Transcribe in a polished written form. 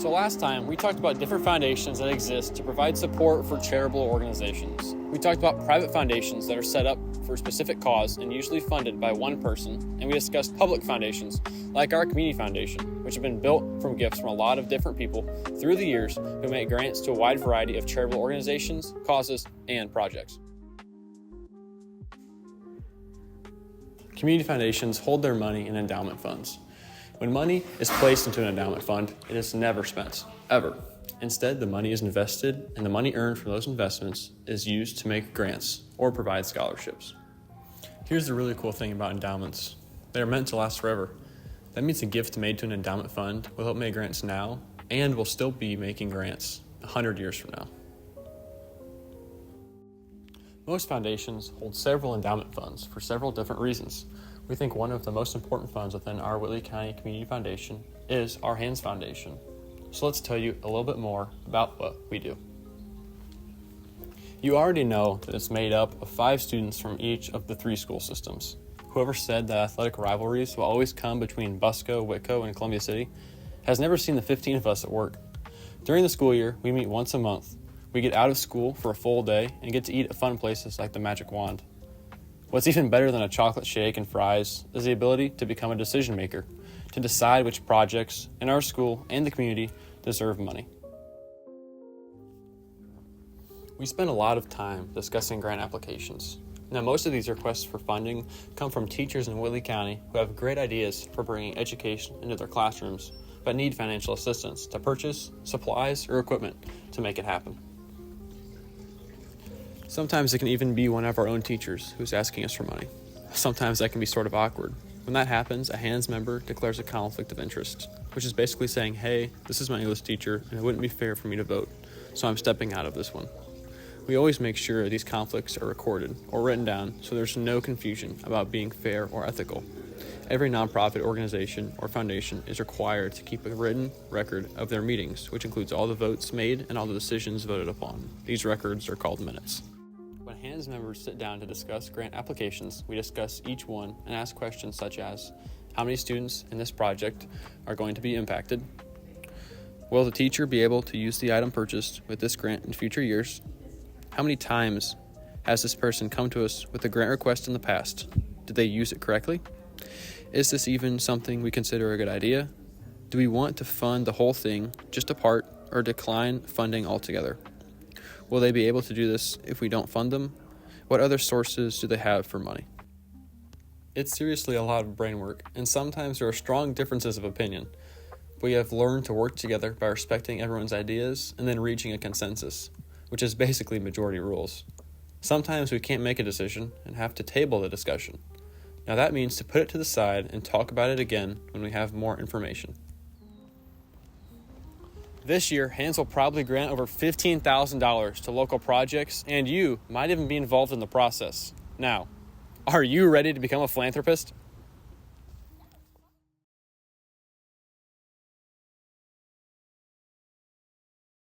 So last time, we talked about different foundations that exist to provide support for charitable organizations. We talked about private foundations that are set up for a specific cause and usually funded by one person, and we discussed public foundations like our community foundation, which have been built from gifts from a lot of different people through the years who make grants to a wide variety of charitable organizations, causes, and projects. Community foundations hold their money in endowment funds. When money is placed into an endowment fund, it is never spent, ever. Instead, the money is invested, and the money earned from those investments is used to make grants or provide scholarships. Here's the really cool thing about endowments. They are meant to last forever. That means a gift made to an endowment fund will help make grants now and will still be making grants 100 years from now. Most foundations hold several endowment funds for several different reasons. We think one of the most important funds within our Whitley County Community Foundation is our Hands Foundation. So let's tell you a little bit more about what we do. You already know that it's made up of 5 students from each of the 3 school systems. Whoever said that athletic rivalries will always come between Busco, Whitko, and Columbia City has never seen the 15 of us at work. During the school year, we meet once a month. We get out of school for a full day and get to eat at fun places like the Magic Wand. What's even better than a chocolate shake and fries is the ability to become a decision maker, to decide which projects in our school and the community deserve money. We spend a lot of time discussing grant applications. Now, most of these requests for funding come from teachers in Whitley County who have great ideas for bringing education into their classrooms, but need financial assistance to purchase supplies or equipment to make it happen. Sometimes it can even be one of our own teachers who's asking us for money. Sometimes that can be sort of awkward. When that happens, a Hands member declares a conflict of interest, which is basically saying, hey, this is my English teacher, and it wouldn't be fair for me to vote, so I'm stepping out of this one. We always make sure these conflicts are recorded or written down so there's no confusion about being fair or ethical. Every nonprofit organization or foundation is required to keep a written record of their meetings, which includes all the votes made and all the decisions voted upon. These records are called minutes. When Hands members sit down to discuss grant applications, we discuss each one and ask questions such as, how many students in this project are going to be impacted? Will the teacher be able to use the item purchased with this grant in future years? How many times has this person come to us with a grant request in the past? Did they use it correctly? Is this even something we consider a good idea? Do we want to fund the whole thing, just a part, or decline funding altogether? Will they be able to do this if we don't fund them? What other sources do they have for money? It's seriously a lot of brain work, and sometimes there are strong differences of opinion. We have learned to work together by respecting everyone's ideas and then reaching a consensus, which is basically majority rules. Sometimes we can't make a decision and have to table the discussion. Now that means to put it to the side and talk about it again when we have more information. This year, Hands will probably grant over $15,000 to local projects, and you might even be involved in the process. Now, are you ready to become a philanthropist?